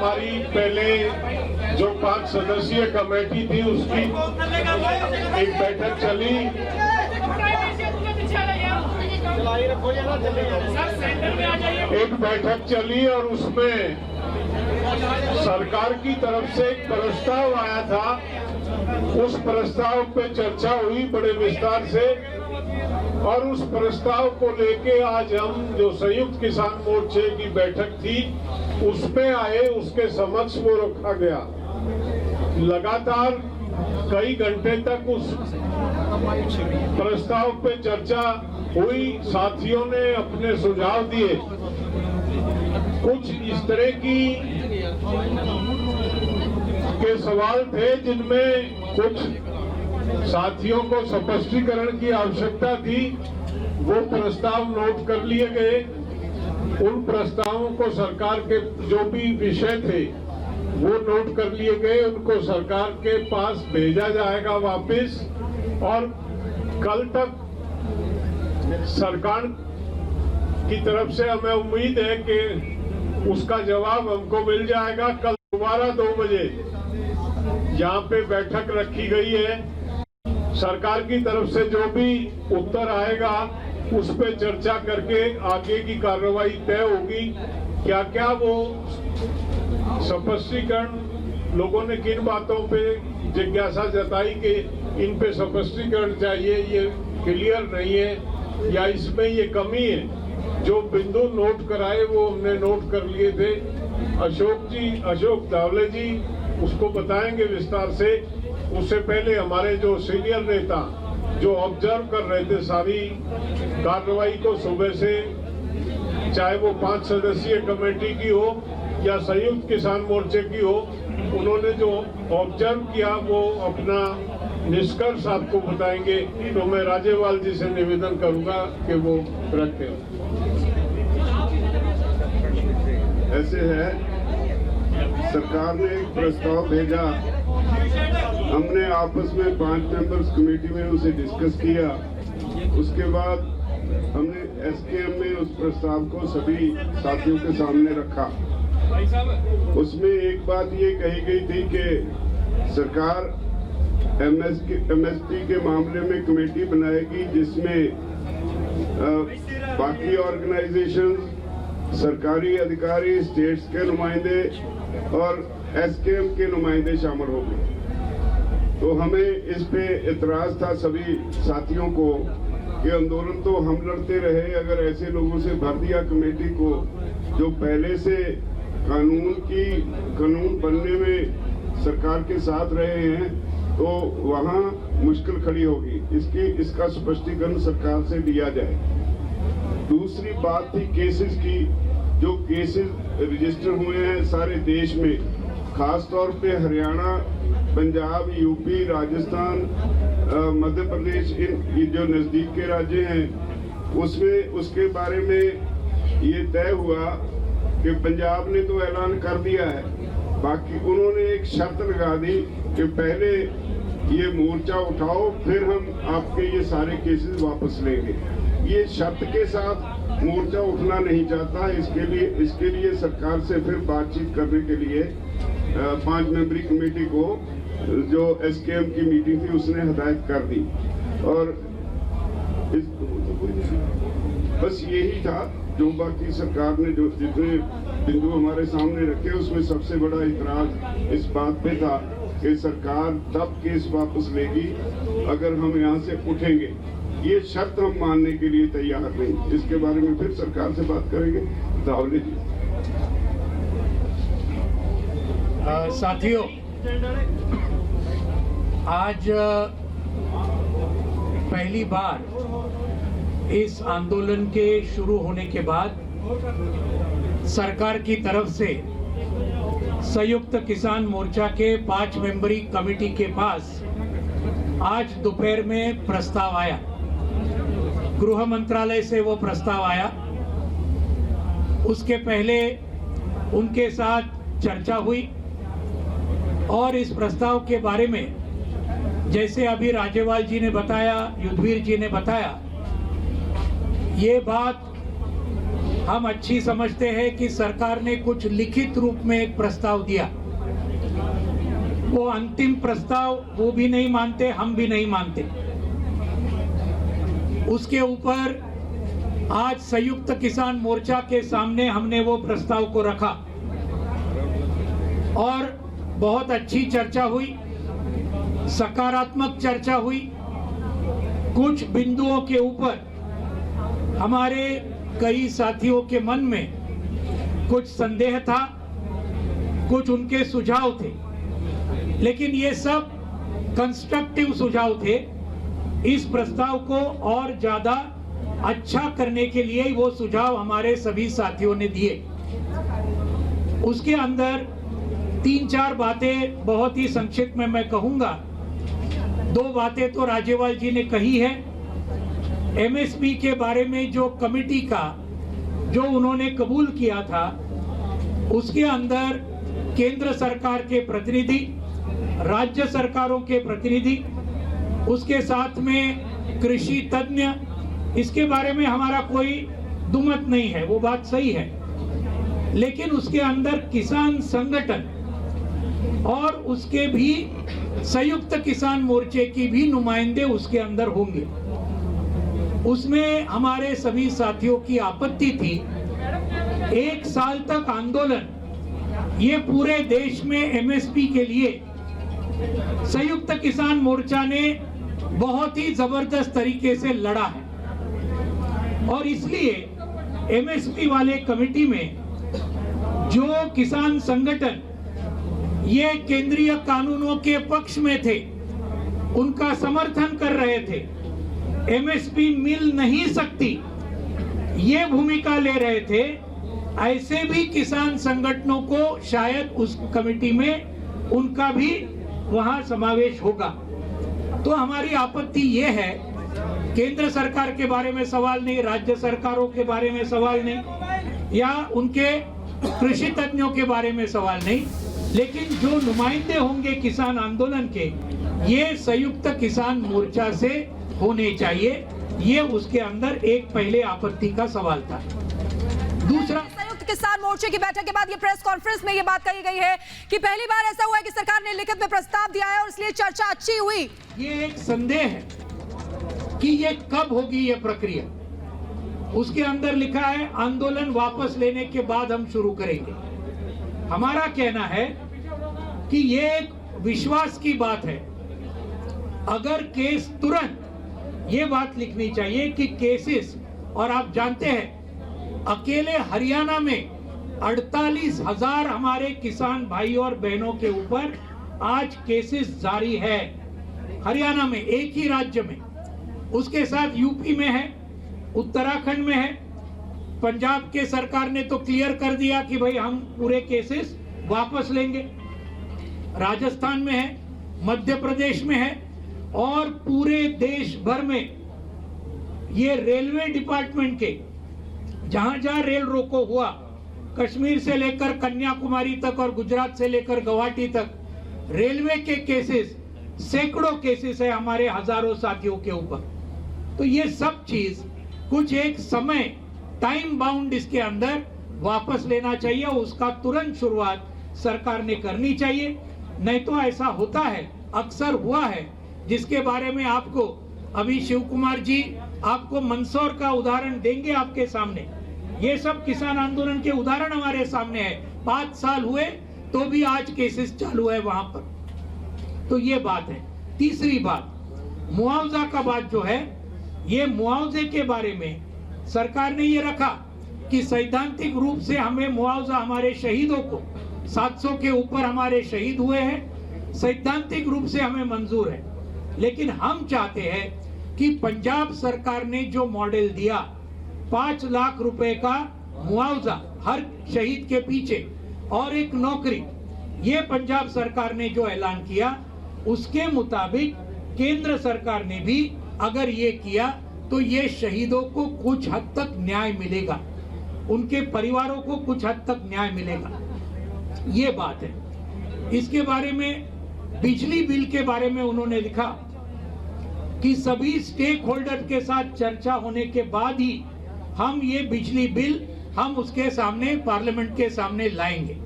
हमारी पहले जो 5 सदस्यीय कमेटी थी उसकी एक बैठक चली। एक बैठक चली और उसमें सरकार की तरफ से एक प्रस्ताव आया था। उस प्रस्ताव पे चर्चा हुई बड़े विस्तार से और उस प्रस्ताव को लेके आज हम जो संयुक्त किसान मोर्चे की बैठक थी उसमें आए, उसके समक्ष वो रखा गया। लगातार कई घंटे तक उस प्रस्ताव पे चर्चा हुई, साथियों ने अपने सुझाव दिए। कुछ इस तरह के सवाल थे जिनमें कुछ साथियों को स्पष्टीकरण की आवश्यकता थी। वो प्रस्ताव नोट कर लिए गए। उन प्रस्तावों को सरकार के जो भी विषय थे वो नोट कर लिए गए। उनको सरकार के पास भेजा जाएगा वापस और कल तक सरकार की तरफ से हमें उम्मीद है कि उसका जवाब हमको मिल जाएगा। कल दोबारा 2 बजे यहाँ पे बैठक रखी गई है। सरकार की तरफ से जो भी उत्तर आएगा उस पे चर्चा करके आगे की कार्रवाई तय होगी। क्या क्या वो स्पष्टीकरण, लोगों ने किन बातों पे जिज्ञासा जताई कि इन पे स्पष्टीकरण चाहिए, ये क्लियर नहीं है या इसमें ये कमी है, जो बिंदु नोट कराए वो हमने नोट कर लिए थे। अशोक धावले जी उसको बताएंगे विस्तार से। उससे पहले हमारे जो सीनियर नेता जो ऑब्जर्व कर रहे थे सारी कार्रवाई को सुबह से, चाहे वो 5 सदस्यीय कमेटी की हो या संयुक्त किसान मोर्चे की हो, उन्होंने जो ऑब्जर्व किया वो अपना निष्कर्ष आपको बताएंगे। तो मैं राजेवाल जी से निवेदन करूंगा कि वो रखें। ऐसे है, सरकार ने एक प्रस्ताव भेजा, हमने आपस में 5 मेंबर्स कमेटी में उसे डिस्कस किया। उसके बाद हमने एसकेएम में उस प्रस्ताव को सभी साथियों के सामने रखा। उसमें एक बात ये कही गई थी कि सरकार एमएसपी के मामले में कमेटी बनाएगी जिसमें बाकी ऑर्गेनाइजेशन, सरकारी अधिकारी, स्टेट्स के नुमाइंदे और एसकेएम के नुमाइंदे शामिल होंगे। तो हमें इस पे इतराज था सभी साथियों को कि आंदोलन तो हम लड़ते रहे, अगर ऐसे लोगों से भर दिया कमेटी को जो पहले से कानून बनने में सरकार के साथ रहे हैं, तो वहाँ मुश्किल खड़ी होगी। इसका स्पष्टीकरण सरकार से लिया जाए। दूसरी बात थी केसेस की। जो केसेस रजिस्टर हुए हैं सारे देश में, खास तौर पे हरियाणा, पंजाब, यूपी, राजस्थान, मध्य प्रदेश, इन जो नजदीक के राज्य हैं, उसमें उसके बारे में ये तय हुआ कि पंजाब ने तो ऐलान कर दिया है, बाकी उन्होंने एक शर्त लगा दी कि पहले ये मोर्चा उठाओ फिर हम आपके ये सारे केसेस वापस लेंगे। ये शर्त के साथ मोर्चा उठना नहीं चाहता। इसके लिए सरकार से फिर बातचीत करने के लिए 5 मेंबरी कमेटी को जो एसकेएम की मीटिंग थी उसने हदायत कर दी। और बस यही था जो बाकी सरकार ने जो जितने बिंदु हमारे सामने रखे, उसमें सबसे बड़ा इतराज इस बात पे था कि सरकार तब केस वापस लेगी अगर हम यहाँ से उठेंगे। ये शर्त हम मानने के लिए तैयार नहीं। इसके बारे में फिर सरकार से बात करेंगे। धावले जी। साथियों, आज पहली बार इस आंदोलन के शुरू होने के बाद सरकार की तरफ से संयुक्त किसान मोर्चा के 5 मेंबरी कमेटी के पास आज दोपहर में प्रस्ताव आया। गृह मंत्रालय से वो प्रस्ताव आया। उसके पहले उनके साथ चर्चा हुई और इस प्रस्ताव के बारे में जैसे अभी राजेवाल जी ने बताया, युद्धवीर जी ने बताया, ये बात हम अच्छी समझते हैं कि सरकार ने कुछ लिखित रूप में एक प्रस्ताव दिया। वो अंतिम प्रस्ताव वो भी नहीं मानते, हम भी नहीं मानते। उसके ऊपर आज संयुक्त किसान मोर्चा के सामने हमने वो प्रस्ताव को रखा और बहुत अच्छी चर्चा हुई, सकारात्मक चर्चा हुई। कुछ बिंदुओं के ऊपर हमारे कई साथियों के मन में कुछ संदेह था, कुछ उनके सुझाव थे, लेकिन ये सब कंस्ट्रक्टिव सुझाव थे। इस प्रस्ताव को और ज्यादा अच्छा करने के लिए वो सुझाव हमारे सभी साथियों ने दिए। उसके अंदर 3-4 बातें बहुत ही संक्षिप्त में मैं कहूंगा। 2 बातें तो राजेवाल जी ने कही है। एमएसपी के बारे में जो कमेटी का जो उन्होंने कबूल किया था, उसके अंदर केंद्र सरकार के प्रतिनिधि, राज्य सरकारों के प्रतिनिधि, उसके साथ में कृषि तज्ञ, इसके बारे में हमारा कोई दुमत नहीं है, वो बात सही है। लेकिन उसके अंदर किसान संगठन और उसके भी संयुक्त किसान मोर्चे की भी नुमाइंदे उसके अंदर होंगे। उसमें हमारे सभी साथियों की आपत्ति थी, 1 साल तक आंदोलन ये पूरे देश में एमएसपी के लिए संयुक्त किसान मोर्चा ने बहुत ही जबरदस्त तरीके से लड़ा है और इसलिए एमएसपी वाले कमेटी में जो किसान संगठन ये केंद्रीय कानूनों के पक्ष में थे, उनका समर्थन कर रहे थे, एमएसपी मिल नहीं सकती ये भूमिका ले रहे थे, ऐसे भी किसान संगठनों को शायद उस कमेटी में उनका भी वहां समावेश होगा। तो हमारी आपत्ति ये है, केंद्र सरकार के बारे में सवाल नहीं, राज्य सरकारों के बारे में सवाल नहीं, या उनके कृषि तज्ञों के बारे में सवाल नहीं, लेकिन जो नुमाइंदे होंगे किसान आंदोलन के, ये संयुक्त किसान मोर्चा से होने चाहिए। ये उसके अंदर एक पहले आपत्ति का सवाल था। दूसरा, संयुक्त किसान मोर्चे की बैठक के बाद ये प्रेस कॉन्फ्रेंस में ये बात कही गई है कि पहली बार ऐसा हुआ है कि सरकार ने लिखित में प्रस्ताव दिया है और इसलिए चर्चा अच्छी हुई। ये एक संदेह है कि ये कब होगी ये प्रक्रिया। उसके अंदर लिखा है आंदोलन वापस लेने के बाद हम शुरू करेंगे। हमारा कहना है कि ये एक विश्वास की बात है। अगर केस तुरंत, ये बात लिखनी चाहिए कि केसेस, और आप जानते हैं अकेले हरियाणा में 48,000 हमारे किसान भाई और बहनों के ऊपर आज केसेस जारी है, हरियाणा में, एक ही राज्य में। उसके साथ यूपी में है, उत्तराखंड में है, पंजाब के सरकार ने तो क्लियर कर दिया कि भाई हम पूरे केसेस वापस लेंगे, राजस्थान में है, मध्य प्रदेश में है, और पूरे देश भर में ये रेलवे डिपार्टमेंट के जहां जहां रेल रोको हुआ, कश्मीर से लेकर कन्याकुमारी तक और गुजरात से लेकर गुवाहाटी तक, रेलवे के केसेस, सैकड़ों केसेस है हमारे हजारों साथियों के ऊपर। तो ये सब चीज कुछ एक समय, टाइम बाउंड इसके अंदर वापस लेना चाहिए, उसका तुरंत शुरुआत सरकार ने करनी चाहिए। नहीं तो ऐसा होता है, अक्सर हुआ है, जिसके बारे में आपको अभी शिव कुमार जी आपको मंदसौर का उदाहरण देंगे आपके सामने। ये सब किसान आंदोलन के उदाहरण हमारे सामने है। 5 साल हुए तो भी आज केसेस चालू है वहां पर। तो ये बात है। तीसरी बात, मुआवजा का बात जो है, ये मुआवजे के बारे में सरकार ने ये रखा कि सैद्धांतिक रूप से हमें मुआवजा, हमारे शहीदों को 700 के ऊपर हमारे शहीद हुए हैं, सैद्धांतिक रूप से हमें मंजूर है। लेकिन हम चाहते हैं कि पंजाब सरकार ने जो मॉडल दिया, 5 लाख रुपए का मुआवजा हर शहीद के पीछे और एक नौकरी, ये पंजाब सरकार ने जो ऐलान किया, उसके मुताबिक केंद्र सरकार ने भी अगर ये किया तो ये शहीदों को कुछ हद तक न्याय मिलेगा, उनके परिवारों को कुछ हद तक न्याय मिलेगा। ये बात है। इसके बारे में, बिजली बिल के बारे में उन्होंने लिखा कि सभी स्टेक होल्डर के साथ चर्चा होने के बाद ही हम ये बिजली बिल हम उसके सामने पार्लियामेंट के सामने लाएंगे।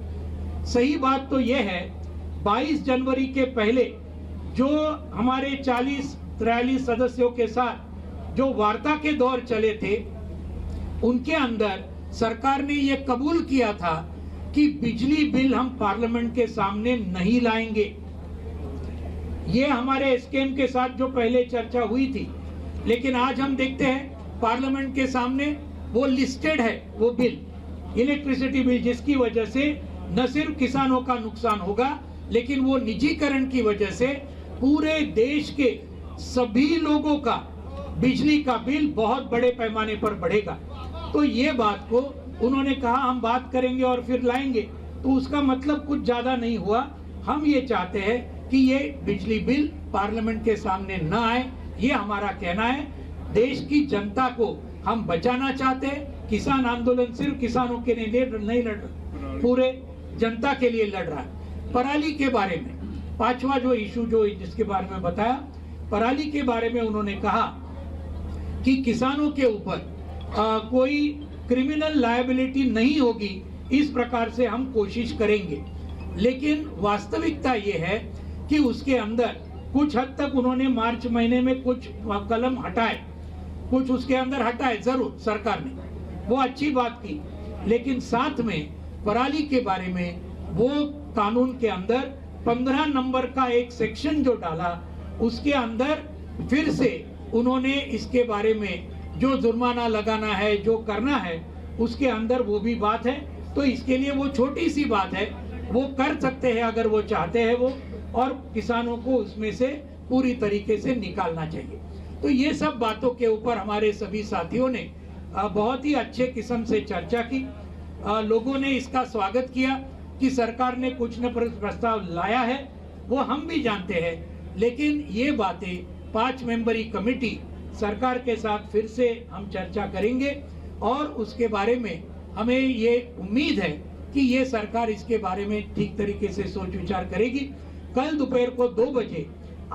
सही बात तो यह है 22 जनवरी के पहले जो हमारे 40-43 सदस्यों के साथ जो वार्ता के दौर चले थे, उनके अंदर सरकार ने यह कबूल किया था कि बिजली बिल हम पार्लियामेंट के सामने नहीं लाएंगे। ये हमारे एसकेएम के साथ जो पहले चर्चा हुई थी, लेकिन आज हम देखते हैं पार्लियामेंट के सामने वो लिस्टेड है, वो बिल, इलेक्ट्रिसिटी बिल, जिसकी वजह से न सिर्फ किसानों का नुकसान होगा, लेकिन वो निजीकरण की वजह से पूरे देश के सभी लोगों का बिजली का बिल बहुत बड़े पैमाने पर बढ़ेगा। तो ये बात को उन्होंने कहा हम बात करेंगे और फिर लाएंगे, तो उसका मतलब कुछ ज्यादा नहीं हुआ। हम ये चाहते हैं कि ये बिजली बिल पार्लियामेंट के सामने न आए, ये हमारा कहना है। देश की जनता को हम बचाना चाहते हैं। किसान आंदोलन सिर्फ किसानों के लिए नहीं लड़ रहा, पूरे जनता के लिए लड़ रहा है। पराली के बारे में पांचवा जो इशू जो जिसके बारे में बताया, पराली के बारे में उन्होंने कहा कि किसानों के ऊपर कोई क्रिमिनल लायबिलिटी नहीं होगी, इस प्रकार से हम कोशिश करेंगे। लेकिन वास्तविकता ये है कि उसके अंदर कुछ हद तक उन्होंने मार्च महीने में कुछ कलम हटाए, कुछ उसके अंदर हटाए जरूर सरकार ने, वो अच्छी बात की। लेकिन साथ में पराली के बारे में वो कानून के अंदर 15 नंबर का एक सेक्शन जो डाला, उसके अंदर फिर से उन्होंने इसके बारे में जो जुर्माना लगाना है, जो करना है, उसके अंदर वो भी बात है। तो इसके लिए वो छोटी सी बात है, वो कर सकते हैं अगर वो चाहते हैं वो, और किसानों को उसमें से पूरी तरीके से निकालना चाहिए। तो ये सब बातों के ऊपर हमारे सभी साथियों ने बहुत ही अच्छे किस्म से चर्चा की। लोगों ने इसका स्वागत किया कि सरकार ने कुछ न प्रस्ताव लाया है, वो हम भी जानते हैं। लेकिन ये बातें 5 मेंबरी कमेटी सरकार के साथ फिर से हम चर्चा करेंगे और उसके बारे में हमें ये उम्मीद है कि ये सरकार इसके बारे में ठीक तरीके से सोच विचार करेगी। कल दोपहर को 2 बजे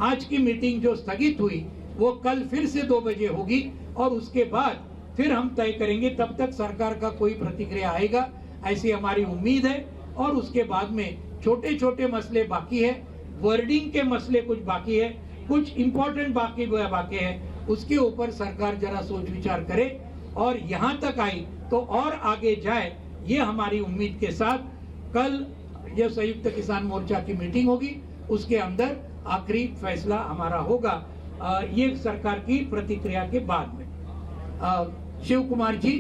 आज की मीटिंग जो स्थगित हुई वो कल फिर से 2 बजे होगी और उसके बाद फिर हम तय करेंगे। तब तक सरकार का कोई प्रतिक्रिया आएगा ऐसी हमारी उम्मीद है। और उसके बाद में छोटे छोटे मसले बाकी है, वर्डिंग के मसले कुछ बाकी है, कुछ इंपॉर्टेंट बाकी है, उसके ऊपर सरकार जरा सोच विचार करे और यहाँ तक आई तो और आगे जाए, ये हमारी उम्मीद के साथ कल ये संयुक्त किसान मोर्चा की मीटिंग होगी, उसके अंदर आखिरी फैसला हमारा होगा ये सरकार की प्रतिक्रिया के बाद में। शिव कुमार जी।